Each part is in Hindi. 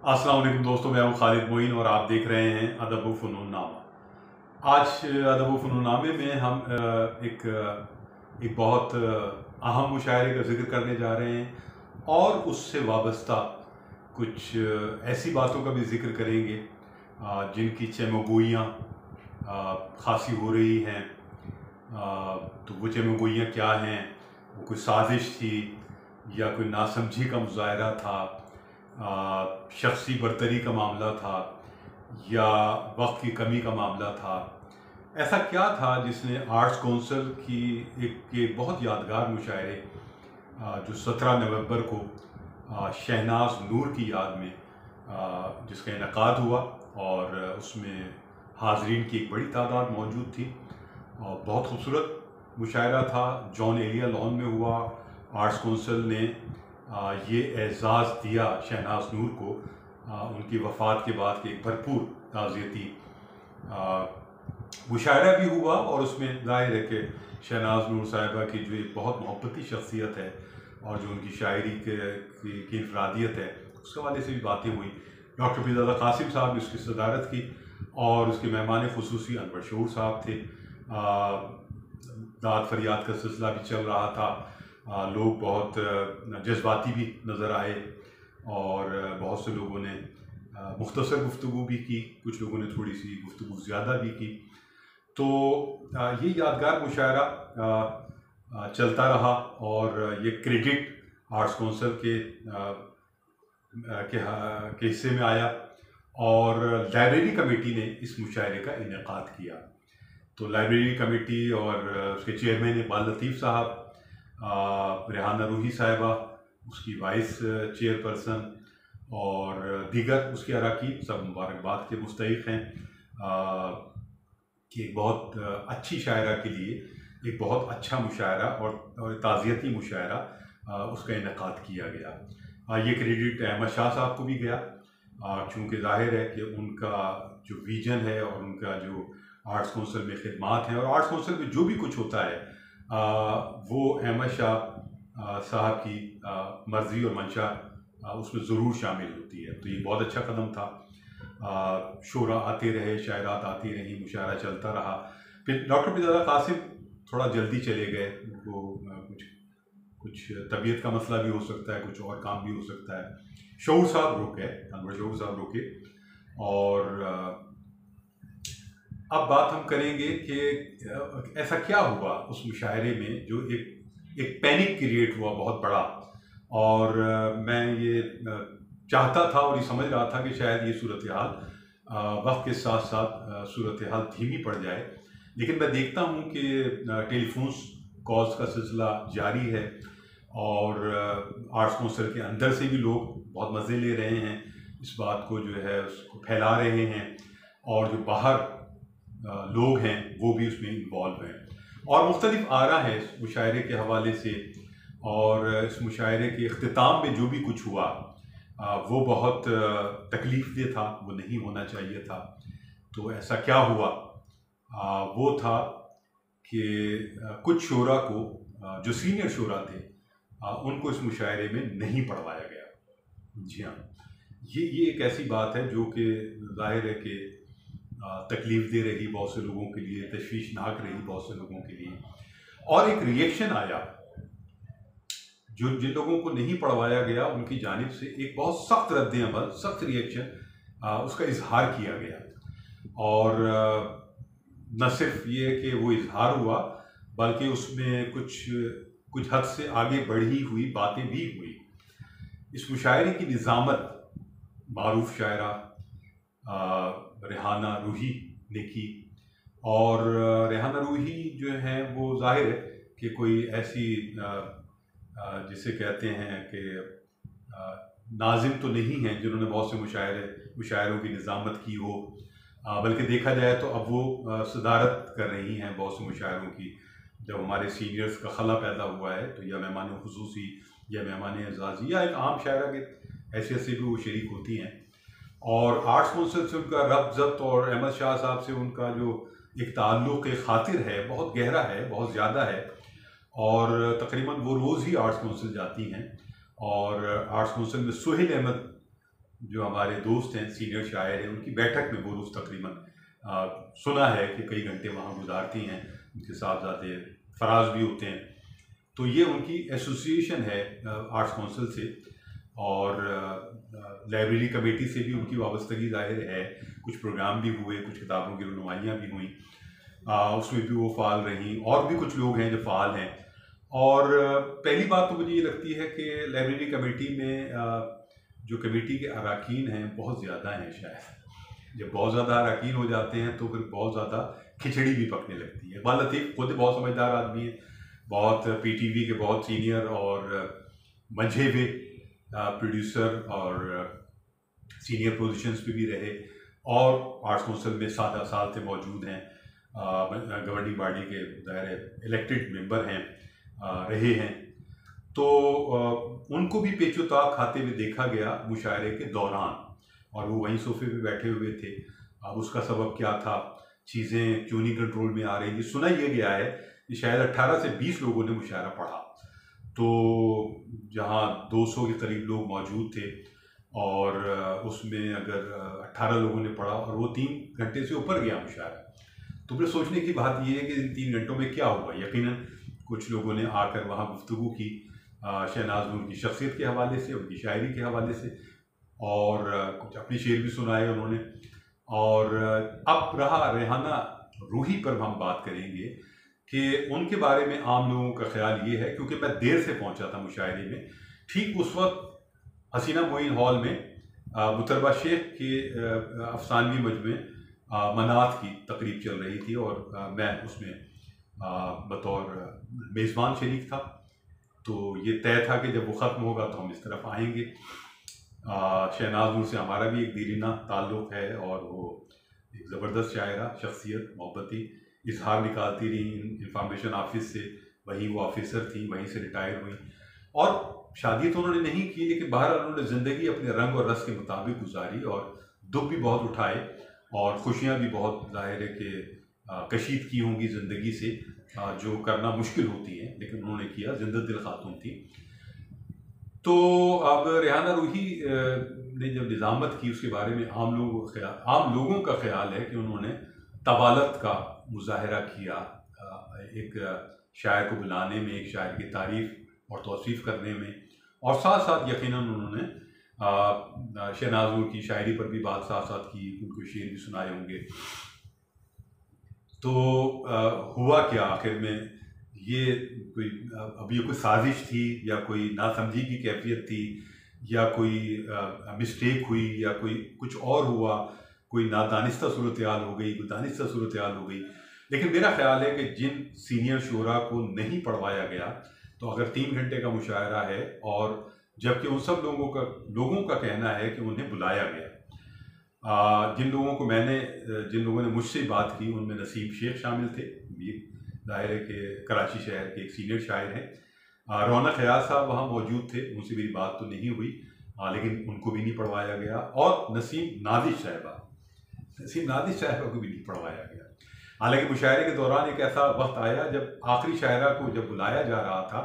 अस्सलाम वालेकुम दोस्तों, मैं हूं खालिद मोइन और आप देख रहे हैं अदब व फ़नून नामा। आज अदब व फ़नून नामे में हम एक बहुत अहम मुशायरे का जिक्र करने जा रहे हैं और उससे वाबस्ता कुछ ऐसी बातों का भी जिक्र करेंगे जिनकी चमगोइयाँ खासी हो रही हैं। तो वो चमगोइयाँ क्या हैं? वो कोई साजिश थी या कोई नासमझी का मुजाहरा था, शख्सी बरतरी का मामला था या वक्त की कमी का मामला था? ऐसा क्या था जिसने आर्ट्स कौंसिल की एक बहुत यादगार मुशायरे जो 17 नवंबर को शहनाज नूर की याद में जिसका इनकाद हुआ और उसमें हाजरीन की एक बड़ी तादाद मौजूद थी और बहुत खूबसूरत मुशायरा था। जॉन एलिया लॉन में हुआ। आर्ट्स कौंसिल ने ये एज़ाज़ दिया शहनाज नूर को उनकी वफ़ात के बाद के एक भरपूर ताज़ियती मुशायरा भी हुआ और उसमें ज़ाहिर है कि शहनाज नूर साहिबा की जो एक बहुत मोहब्बती शख्सियत है और जो उनकी शायरी की इनफरादियत है उसके हवाले से भी बातें हुई। डॉक्टर पीरज़ादा कासिम साहब ने उसकी सदारत की और उसके मेहमान खुसूसी अनवर शऊर साहब थे। दाद फरियाद का सिलसिला भी चल रहा था। लोग बहुत जज्बाती भी नज़र आए और बहुत से लोगों ने मुख्तसर गुफ्तगू भी की, कुछ लोगों ने थोड़ी सी गुफ्तगू ज़्यादा भी की। तो ये यादगार मुशायरा चलता रहा और ये क्रेडिट आर्ट्स कौंसिल के हिस्से में आया और लाइब्रेरी कमेटी ने इस मुशायरे का इनेकाद किया। तो लाइब्रेरी कमेटी और उसके चेयरमैन इकबाल लतीफ़ साहब, रेहाना रूही साहिबा उसकी वाइस चेयरपर्सन और दीगर उसके अरकान सब मुबारकबाद के मुस्तहिक़ हैं कि एक बहुत अच्छी शायरा के लिए एक बहुत अच्छा मुशायरा और ताज़ियती मुशायरा उसका इनेकाद किया गया। ये क्रेडिट अहमद शाह साहब को भी गया चूँकि ज़ाहिर है कि उनका जो विजन है और उनका जो आर्ट्स कौंसिल में खिदमात हैं और आर्ट्स कौंसिल में जो भी कुछ होता है वो अहमद शाह साहब की मर्ज़ी और मंशा उसमें ज़रूर शामिल होती है। तो ये बहुत अच्छा कदम था। शोरा आते रहे, शायरात आती रही, मुशायरा चलता रहा। फिर डॉक्टर पीरज़ादा कासिम थोड़ा जल्दी चले गए, उनको कुछ तबीयत का मसला भी हो सकता है, कुछ और काम भी हो सकता है। शऊर साहब रुक गए, अनवर शऊर साहब रुके। और अब बात हम करेंगे कि ऐसा क्या हुआ उस मुशायरे में जो एक पैनिक क्रिएट हुआ बहुत बड़ा। और मैं ये चाहता था और ये समझ रहा था कि शायद ये सूरत हाल वक्त के साथ साथ सूरत हाल धीमी पड़ जाए, लेकिन मैं देखता हूँ कि टेलीफोन्स कॉल्स का सिलसिला जारी है और आर्ट्स कौंसिल के अंदर से भी लोग बहुत मज़े ले रहे हैं, इस बात को जो है उसको फैला रहे हैं और जो बाहर लोग हैं वो भी उसमें इन्वॉल्व हैं और मुख्तलिफ आरा है इस मुशायरे के हवाले से। और इस मुशायरे के इख्तिताम में जो भी कुछ हुआ वो बहुत तकलीफ़देह था, वो नहीं होना चाहिए था। तो ऐसा क्या हुआ? वो था कि कुछ शोरा को जो सीनियर शोरा थे उनको इस मुशायरे में नहीं पढ़वाया गया। जी हाँ, ये एक ऐसी बात है जो कि ज़ाहिर है कि तकलीफ़ दे रही बहुत से लोगों के लिए, तशवीशनाक रही बहुत से लोगों के लिए। और एक रिएक्शन आया, जो जिन लोगों को नहीं पढ़वाया गया उनकी जानिब से एक बहुत सख्त रद्द अमल, सख्त रिएक्शन उसका इजहार किया गया। और न सिर्फ ये कि वो इजहार हुआ बल्कि उसमें कुछ हद से आगे बढ़ी हुई बातें भी हुई। इस मुशायरे की निज़ामत मारूफ शायरा रेहाना रूही ने की और रेहाना रूही जो है वो ज़ाहिर है कि कोई ऐसी जिसे कहते हैं कि नाजिम तो नहीं हैं जिन्होंने बहुत से मुशायरों की निज़ामत की हो, बल्कि देखा जाए तो अब वो सदारत कर रही हैं बहुत से मुशायरों की। जब हमारे सीनियर्स का खला पैदा हुआ है तो या मेहमान खुसूसी या मेहमान एजाज़ी या एक आम शायरा के हैसियत से भी वो शरीक होती हैं। और आर्ट्स कौंसिल से उनका रब्त ज़ब्त और अहमद शाह साहब से उनका जो एक ताल्लुक़ खातिर है बहुत गहरा है, बहुत ज़्यादा है। और तकरीबन वो रोज़ ही आर्ट्स कौंसिल जाती हैं और आर्ट्स कौंसिल में सुहेल अहमद जो हमारे दोस्त हैं, सीनियर शायर हैं, उनकी बैठक में वो रोज़ तकरीबन सुना है कि कई घंटे वहाँ गुजारती हैं। उनके साहबजादे फराज भी होते हैं। तो ये उनकी एसोसिएशन है आर्ट्स काउंसिल से, और लाइब्रेरी कमेटी से भी उनकी वाबस्तगी ज़ाहिर है। कुछ प्रोग्राम भी हुए, कुछ किताबों की रनुमाइयाँ भी हुई, उसमें भी वो फ़ाल रहीं, और भी कुछ लोग हैं जो फ़ाल हैं। और पहली बात तो मुझे ये लगती है कि लाइब्रेरी कमेटी में जो कमेटी के अरकान हैं बहुत ज़्यादा हैं। शायद जब बहुत ज़्यादा अरकान हो जाते हैं तो फिर बहुत ज़्यादा खिचड़ी भी पकने लगती है। इकबाल लतीफ़ खुद बहुत समझदार आदमी है, बहुत पीटीवी के बहुत सीनियर और मंझे हुए प्रोड्यूसर और सीनियर पोजीशंस पे भी रहे, और आर्ट्स काउंसिल में 7 साल से मौजूद हैं, गवर्निंग बॉडी के दायरे इलेक्टेड मेंबर हैं, रहे हैं। तो उनको भी पेचोताब खाते हुए देखा गया मुशायरे के दौरान, और वो वहीं सोफे पे बैठे हुए थे। अब उसका सबब क्या था, चीज़ें क्यों नहीं कंट्रोल में आ रही थी। सुना ये गया है कि शायद 18 से 20 लोगों ने मुशायरा पढ़ा, तो जहाँ 200 के करीब लोग मौजूद थे, और उसमें अगर 18 लोगों ने पढ़ा और वो 3 घंटे से ऊपर गया मुशायरा, तो फिर सोचने की बात यह है कि इन 3 घंटों में क्या हुआ। यकीनन कुछ लोगों ने आकर वहाँ गुफ्तगू की शहनाज नूर की शख्सियत के हवाले से, उनकी शायरी के हवाले से, और कुछ अपनी शेर भी सुनाए उन्होंने। और अब रहा रेहाना रूही पर हम बात करेंगे कि उनके बारे में आम लोगों का ख्याल ये है, क्योंकि मैं देर से पहुंचा था मुशायरे में। ठीक उस वक्त हसीना मोइन हॉल में मुतरबा शेख के अफसानवी मजमे मनात की तकरीब चल रही थी, और मैं उसमें बतौर मेज़बान शरीक था। तो ये तय था कि जब वो ख़त्म होगा तो हम इस तरफ आएंगे। शहनाज नूर से हमारा भी एक दीरीना ताल्लुक़ है, और वो एक ज़बरदस्त शायरा, शख्सियत, मोहब्बती इजहार निकालती रही इंफॉर्मेशन ऑफिस से। वहीं वो ऑफिसर थी, वहीं से रिटायर हुई, और शादी तो उन्होंने नहीं की, लेकिन बहरहाल उन्होंने ज़िंदगी अपने रंग और रस के मुताबिक गुजारी, और दुख भी बहुत उठाए और खुशियाँ भी बहुत, ज़ाहिर है कि कशीद की होंगी ज़िंदगी से, जो करना मुश्किल होती हैं, लेकिन उन्होंने किया। जिंदा दिल खातून थी। तो अब रेहाना रूही ने जब निज़ामत की, उसके बारे में आम लोगों का ख्याल है कि उन्होंने तबालत का मुजाहरा किया, एक शायर को बुलाने में, एक शायर की तारीफ़ और तौसीफ़ करने में, और साथ साथ यकीनन उन्होंने शहनाज नूर की शायरी पर भी बात साथ साथ की, उनको शेर भी सुनाए होंगे। तो हुआ क्या आखिर में, ये कोई अब ये कोई साजिश थी, या कोई नासमझी की कैफियत थी, या कोई मिस्टेक हुई, या कोई कुछ और हुआ, कोई नादानिस्ता सूरत हाल हो गई, कोई दानिस्ता सूरत हाल हो गई। लेकिन मेरा ख्याल है कि जिन सीनियर शोरा को नहीं पढ़वाया गया, तो अगर 3 घंटे का मुशायरा है, और जबकि उन सब लोगों का कहना है कि उन्हें बुलाया गया। जिन लोगों ने मुझसे बात की, उनमें नसीब शेख शामिल थे, ये ज़ाहिर है कि कराची शहर के एक सीनियर शायर हैं। रौनक हयात साहब वहाँ मौजूद थे, उनसे मेरी बात तो नहीं हुई, लेकिन उनको भी नहीं पढ़वाया गया। और नसीम नादिश साहिबा को भी नहीं पढ़वाया गया। हालांकि मुशायरे के दौरान एक ऐसा वक्त आया जब आखिरी शायरा को जब बुलाया जा रहा था,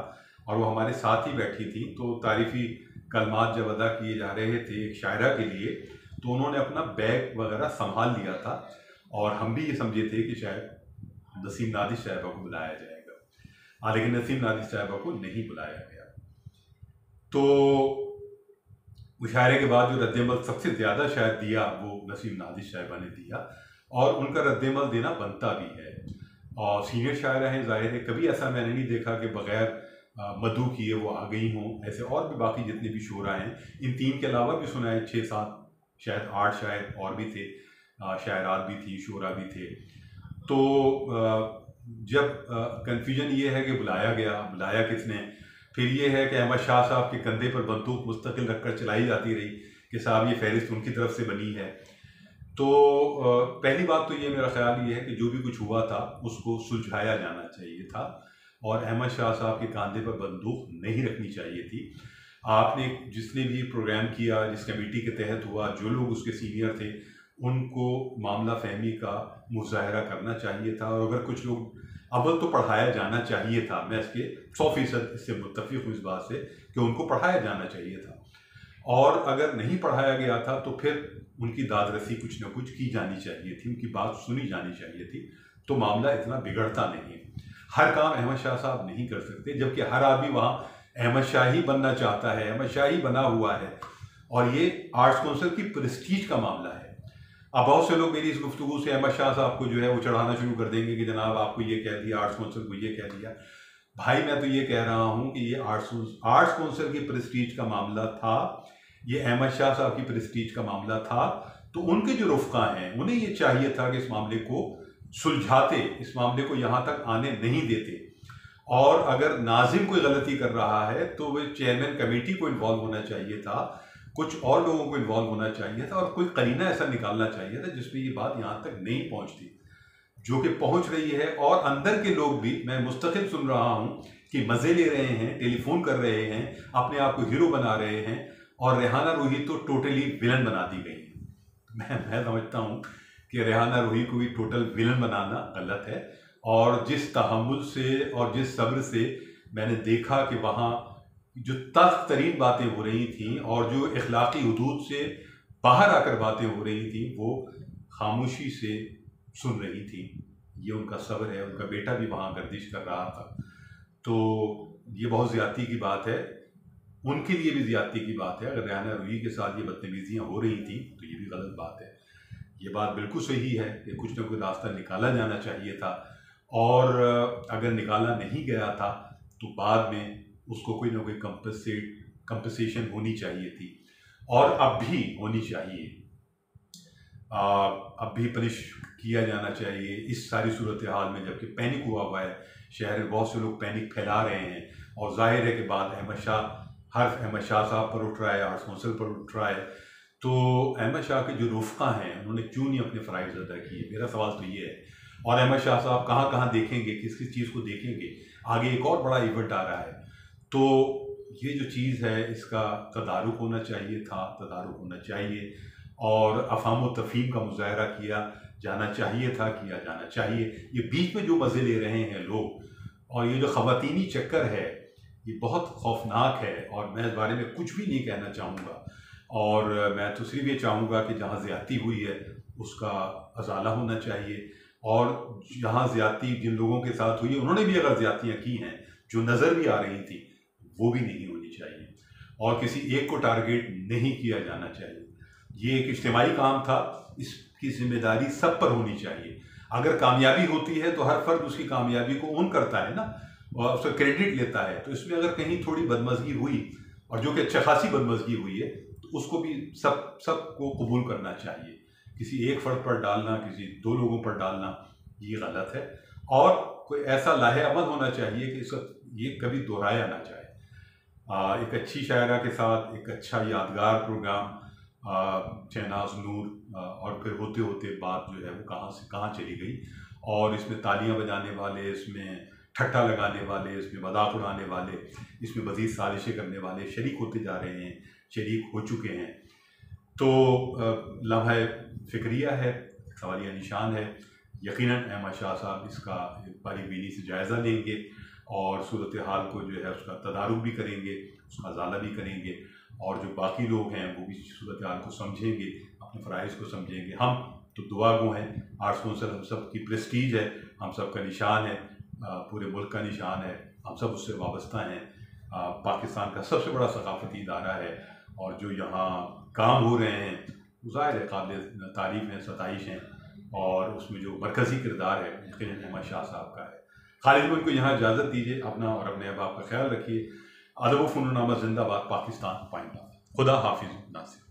और वो हमारे साथ ही बैठी थी, तो तारीफ़ी कलमात जब अदा किए जा रहे थे एक शायरा के लिए, तो उन्होंने अपना बैग वगैरह संभाल लिया था, और हम भी ये समझे थे कि शायद नसीम नादिश साहिबा को बुलाया जाएगा, लेकिन नसीम नादिश साहिबा को नहीं बुलाया गया। तो मुशायरे के बाद जो रद्दमल सबसे ज़्यादा शायद दिया, वो नसीम नादिश साहिबा ने दिया, और उनका रद्दमल देना बनता भी है। और सीनियर शायरा हैं, ज़ाहिर है, कभी ऐसा मैंने नहीं देखा कि बग़ैर मधु किए वो आ गई हों। ऐसे और भी बाकी जितने भी शोरा हैं, इन 3 के अलावा भी सुनाए 6-7 शायद 8 शायद और भी थे, शायरात भी थी, शोरा भी थे। तो जब कन्फ्यूजन ये है कि बुलाया किसने, फिर ये है कि अहमद शाह साहब के कंधे पर बंदूक मुस्तकिल रखकर चलाई जाती रही कि साहब ये फहरिस्त उनकी तरफ से बनी है। तो पहली बात तो ये मेरा ख्याल ये है कि जो भी कुछ हुआ था उसको सुलझाया जाना चाहिए था, और अहमद शाह साहब के कंधे पर बंदूक नहीं रखनी चाहिए थी। आपने जिसने भी प्रोग्राम किया, जिस कमेटी के तहत हुआ, जो लोग उसके सीनियर थे, उनको मामला फहमी का मुजाहरा करना चाहिए था। और अगर कुछ लोग, अव्वल तो पढ़ाया जाना चाहिए था, मैं इसके 100% इससे मुत्तफिक हूँ इस बात से कि उनको पढ़ाया जाना चाहिए था। और अगर नहीं पढ़ाया गया था तो फिर उनकी दादरसी कुछ ना कुछ की जानी चाहिए थी, उनकी बात सुनी जानी चाहिए थी, तो मामला इतना बिगड़ता नहीं। हर काम अहमद शाह साहब नहीं कर सकते, जबकि हर आदमी वहाँ अहमद शाह ही बनना चाहता है, अहमद शाह ही बना हुआ है, और ये आर्ट्स काउंसिल की प्रेस्टीज का मामला है। अब बहुत से लोग मेरी इस गुफ्तगू से अहमद शाह साहब को जो है वो चढ़ाना शुरू कर देंगे कि जनाब आपको ये कह दिया, आर्ट्स काउंसिल को ये कह दिया। भाई मैं तो ये कह रहा हूँ कि ये आर्ट्स काउंसिल की प्रेस्टीज का मामला था, ये अहमद शाह साहब की प्रेस्टीज का मामला था। तो उनके जो रुफ़का हैं उन्हें ये चाहिए था कि इस मामले को सुलझाते, इस मामले को यहाँ तक आने नहीं देते, और अगर नाजिम कोई गलती कर रहा है तो वह चेयरमैन कमेटी को इन्वॉल्व होना चाहिए था, कुछ और लोगों को इन्वॉल्व होना चाहिए था, और कोई करीना ऐसा निकालना चाहिए था जिसमें ये बात यहाँ तक नहीं पहुँचती, जो कि पहुँच रही है। और अंदर के लोग भी, मैं मुस्तकिल सुन रहा हूँ कि मज़े ले रहे हैं, टेलीफोन कर रहे हैं, अपने आप को हीरो बना रहे हैं, और रेहाना रूही तो टोटली विलन बना दी गई। मैं समझता हूँ कि रेहाना रूही को भी टोटल विलन बनाना गलत है। और जिस तहम्मुल से और जिस सब्र से मैंने देखा कि वहाँ जो तल्ख़ तरीन बातें हो रही थी और जो इखलाकी हदूद से बाहर आकर बातें हो रही थी, वो खामोशी से सुन रही थी, ये उनका सब्र है। उनका बेटा भी वहाँ गर्दिश कर रहा था, तो ये बहुत ज़्यादती की बात है, उनके लिए भी ज़्यादती की बात है। अगर रेहाना रूही के साथ ये बदतमीज़ियाँ हो रही थी तो ये भी गलत बात है। ये बात बिल्कुल सही है कि कुछ ना कुछ रास्ता निकाला जाना चाहिए था, और अगर निकाला नहीं गया था तो बाद में उसको कोई ना कोई कंपनसेशन होनी चाहिए थी, और अब भी होनी चाहिए। अब भी पनिश किया जाना चाहिए इस सारी सूरत हाल में, जबकि पैनिक हुआ है शहर में, बहुत से लोग पैनिक फैला रहे हैं, और जाहिर है कि बाद अहमद शाह साहब पर उठ रहा है, आर्ट्स काउंसिल पर उठ रहा है। तो अहमद शाह के जो रुफ़का हैं उन्होंने क्यों नहीं अपने फ़राइज़ अदा किए, मेरा सवाल तो ये है। और अहमद शाह साहब कहाँ कहाँ देखेंगे, किस किस चीज़ को देखेंगे, आगे एक और बड़ा इवेंट आ रहा है, तो ये जो चीज़ है इसका तदारुक होना चाहिए था, तदारुक होना चाहिए, और अफ़ाम व तफ़हीम का मुज़ाहरा किया जाना चाहिए था, किया जाना चाहिए। ये बीच में जो मज़े ले रहे हैं लोग, और ये जो ख़वातीनी चक्कर है, ये बहुत खौफनाक है, और मैं इस बारे में कुछ भी नहीं कहना चाहूँगा। और मैं तो सिर्फ ये चाहूँगा कि जहाँ ज़्यादती हुई है उसका अज़ाला होना चाहिए, और जहाँ ज़्यादती जिन लोगों के साथ हुई है उन्होंने भी अगर ज़्यादतियाँ की हैं जो नज़र भी आ रही थी, वो भी नहीं होनी चाहिए, और किसी एक को टारगेट नहीं किया जाना चाहिए। ये एक इज्तिमाई काम था, इसकी जिम्मेदारी सब पर होनी चाहिए। अगर कामयाबी होती है तो हर फर्द उसकी कामयाबी को ओन करता है ना, और उसका क्रेडिट लेता है। तो इसमें अगर कहीं थोड़ी बदमज़गी हुई, और जो कि अच्छा खासी बदमज़गी हुई है, तो उसको भी सबको कबूल करना चाहिए। किसी एक फ़र्द पर डालना, किसी दो लोगों पर डालना, ये गलत है, और कोई ऐसा लाहे अमल होना चाहिए कि ये कभी दोहराया ना जाए। एक अच्छी शायरा के साथ एक अच्छा यादगार प्रोग्राम शहनाज नूर, और फिर होते होते बात जो है वो कहाँ से कहाँ चली गई, और इसमें तालियां बजाने वाले, इसमें ठट्ठा लगाने वाले, इसमें मजाक उड़ाने वाले, इसमें मज़ीद साजिशें करने वाले शरीक होते जा रहे हैं, शरीक हो चुके हैं। तो लम्हा फ़िक्रिया है, सवालिया निशान है। यकीनन अहमद शाह साहब इसका बारीबीनी से जायज़ा लेंगे, और सूरत हाल को जो है उसका तदारुक भी करेंगे, उसका अज़ाला भी करेंगे, और जो बाकी लोग हैं वो भी सूरत हाल को समझेंगे, अपने फ़राइज़ को समझेंगे। हम तो दुआ गो हैं, आर्ट्स काउंसिल हम सब की प्रेस्टीज है, हम सब का निशान है, पूरे मुल्क का निशान है, हम सब उससे वाबस्ता हैं। पाकिस्तान का सबसे बड़ा सकाफ़ती इदारा है, और जो यहाँ काम हो रहे हैं ज़ाहिर है काबिल तारीफ़ हैं, सताइश हैं, और उसमें जो मरकज़ी किरदार है उसके अहमद शाह साहब का है। खालिद को यहाँ इजाज़त दीजिए, अपना और अपने अहबाब का ख्याल रखिए। अदब व फ़नून जिंदाबाद, पाकिस्तान पाइंदाबाद। खुदा हाफिज़ नासिर।